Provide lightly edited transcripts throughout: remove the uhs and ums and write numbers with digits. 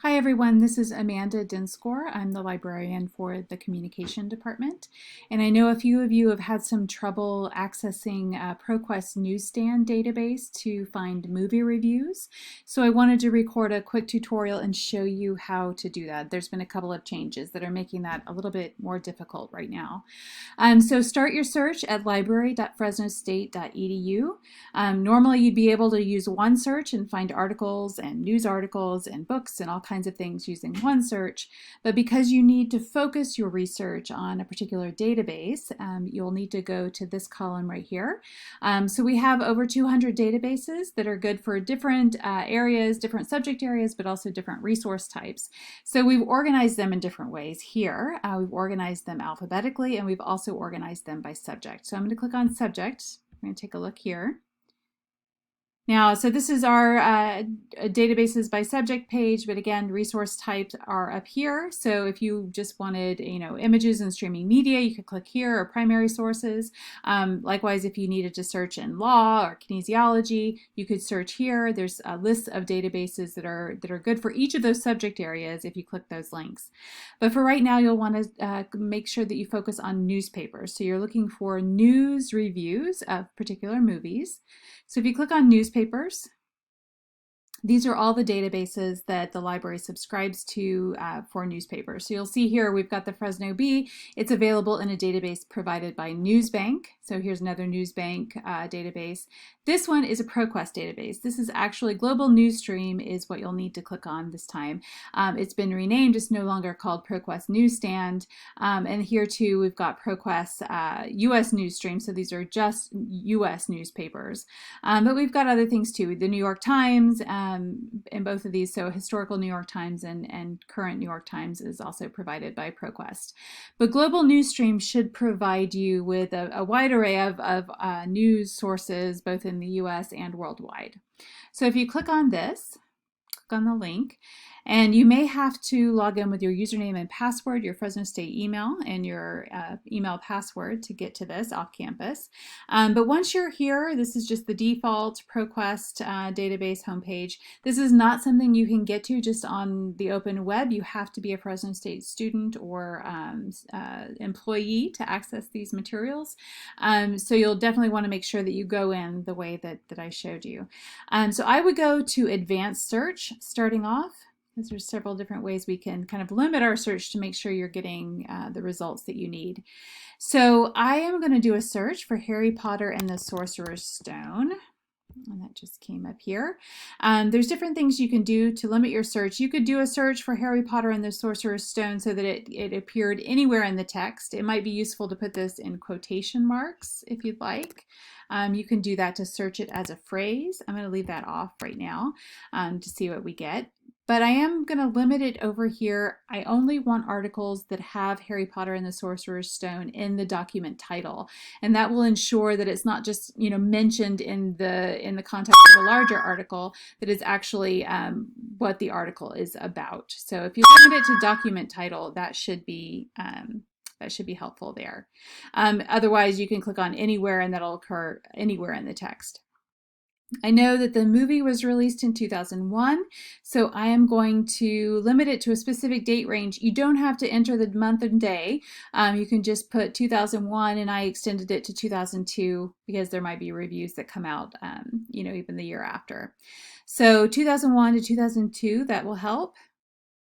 Hi everyone, this is Amanda Dinscore. I'm the librarian for the communication department, and I know a few of you have had some trouble accessing ProQuest newsstand database to find movie reviews. So I wanted to record a quick tutorial and show you how to do that. There's been a couple of changes that are making that a little bit more difficult right now. So start your search at library.fresnostate.edu. Normally you'd be able to use one search and find articles and news articles and books and all kinds of things using one search, but because you need to focus your research on a particular database, you'll need to go to this column right here. So we have over 200 databases that are good for different areas, different subject areas, but also different resource types. So we've organized them in different ways here. We've organized them alphabetically, and we've also organized them by subject. So I'm going to click on subject. I'm going to take a look here. Now, so this is our databases by subject page, but again, resource types are up here. So if you just wanted, images and streaming media, you could click here, or primary sources. Likewise, if you needed to search in law or kinesiology, you could search here. There's a list of databases that are good for each of those subject areas if you click those links. But for right now, you'll want to make sure that you focus on newspapers. So you're looking for news reviews of particular movies. So if you click on newspapers, these are all the databases that the library subscribes to for newspapers. So you'll see here we've got the Fresno Bee. It's available in a database provided by Newsbank. So here's another Newsbank database. This one is a ProQuest database. This is actually Global News Stream is what you'll need to click on this time. It's been renamed. It's no longer called ProQuest Newsstand. And here too we've got ProQuest US News Stream. So these are just US newspapers. But we've got other things too. The New York Times, in both of these, so historical New York Times and current New York Times is also provided by ProQuest. But Global News Stream should provide you with a wide array of news sources, both in the US and worldwide. So if you click on this, click on the link, and you may have to log in with your username and password, your Fresno State email, and your email password to get to this off campus. But once you're here, this is just the default ProQuest database homepage. This is not something you can get to just on the open web. You have to be a Fresno State student or employee to access these materials. So you'll definitely want to make sure that you go in the way that I showed you. So I would go to advanced search starting off, because there's several different ways we can kind of limit our search to make sure you're getting the results that you need. So I am going to do a search for Harry Potter and the Sorcerer's Stone. And that just came up here. There's different things you can do to limit your search. You could do a search for Harry Potter and the Sorcerer's Stone so that it appeared anywhere in the text. It might be useful to put this in quotation marks if you'd like. You can do that to search it as a phrase. I'm going to leave that off right now to see what we get. But I am going to limit it over here. I only want articles that have Harry Potter and the Sorcerer's Stone in the document title, and that will ensure that it's not just mentioned in the context of a larger article, that is actually what the article is about. So if you limit it to document title, that should be helpful there. Otherwise, you can click on anywhere, and that'll occur anywhere in the text. I know that the movie was released in 2001, so I am going to limit it to a specific date range. You don't have to enter the month and day. You can just put 2001, and I extended it to 2002 because there might be reviews that come out, even the year after. So 2001 to 2002, that will help.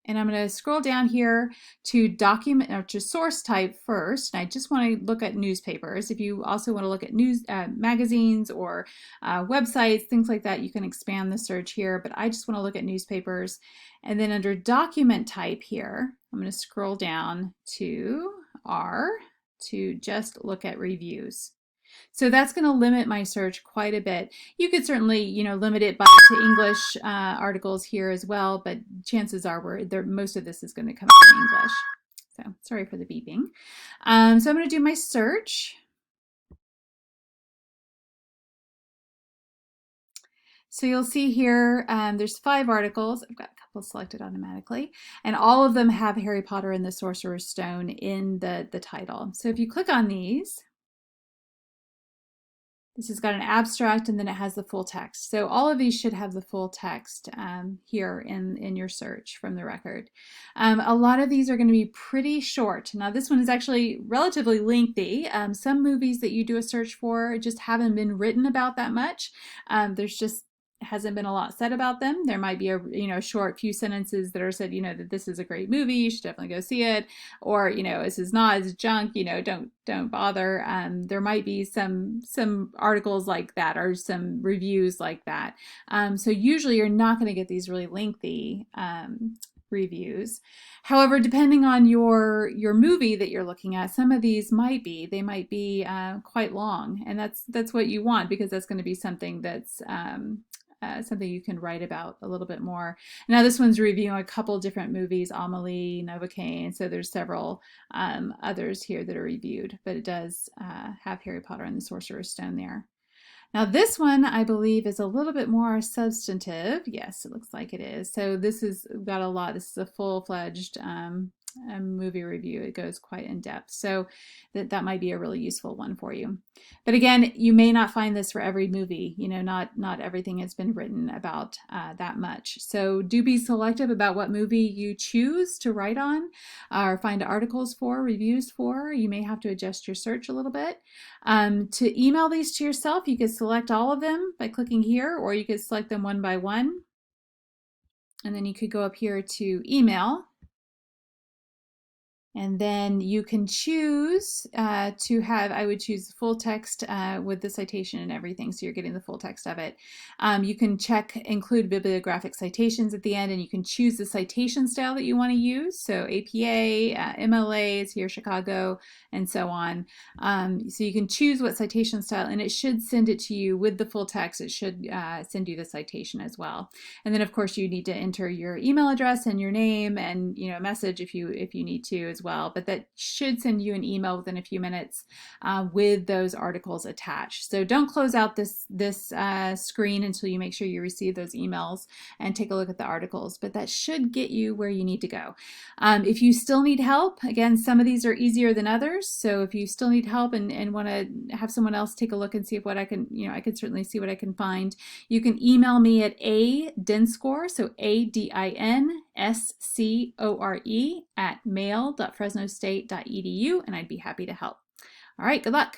And I'm going to scroll down here to document or to source type first. And I just want to look at newspapers. If you also want to look at news magazines or websites, things like that, you can expand the search here. But I just want to look at newspapers. And then under document type here, I'm going to scroll down to R to just look at reviews. So that's going to limit my search quite a bit. You could certainly, limit it to English articles here as well, but chances are most of this is going to come up in English. So sorry for the beeping. So I'm going to do my search. So you'll see here, there's 5 articles. I've got a couple selected automatically, and all of them have Harry Potter and the Sorcerer's Stone in the title. So if you click on these, This has got an abstract and then it has the full text. So all of these should have the full text here in your search from the record. A lot of these are going to be pretty short. Now this one is actually relatively lengthy. Some movies that you do a search for just haven't been written about that much. There's just hasn't been a lot said about them. There might be a short few sentences that are said, that this is a great movie, you should definitely go see it, or this is not, it's junk, don't bother. There might be some articles like that or some reviews like that. So usually you're not going to get these really lengthy reviews. However, depending on your movie that you're looking at, some of these might be quite long, and that's what you want, because that's going to be something that's something you can write about a little bit more. Now this one's reviewing a couple different movies, Amelie, Novocaine, so there's several others here that are reviewed, but it does have Harry Potter and the Sorcerer's Stone there. Now this one, I believe, is a little bit more substantive. Yes, it looks like it is. So this has got a lot. This is a full-fledged movie review. It goes quite in depth. So that might be a really useful one for you. But again, you may not find this for every movie. Not everything has been written about that much. So do be selective about what movie you choose to write on or find articles for, reviews for. You may have to adjust your search a little bit. To email these to yourself, you could select all of them by clicking here, or you could select them one by one. And then you could go up here to email. And then you can choose I would choose full text with the citation and everything, so you're getting the full text of it. You can check include bibliographic citations at the end, and you can choose the citation style that you want to use. So APA, MLA is here, Chicago, and so on. So you can choose what citation style, and it should send it to you with the full text. It should send you the citation as well. And then of course you need to enter your email address and your name and a message if you need to as well, but that should send you an email within a few minutes with those articles attached. So don't close out this screen until you make sure you receive those emails and take a look at the articles, but that should get you where you need to go. If you still need help, again, some of these are easier than others, so if you still need help and want to have someone else take a look and see if what I can, I can certainly see what I can find, you can email me at adinscore, so ADINSCORE @mail.fresnostate.edu, and I'd be happy to help. All right, good luck.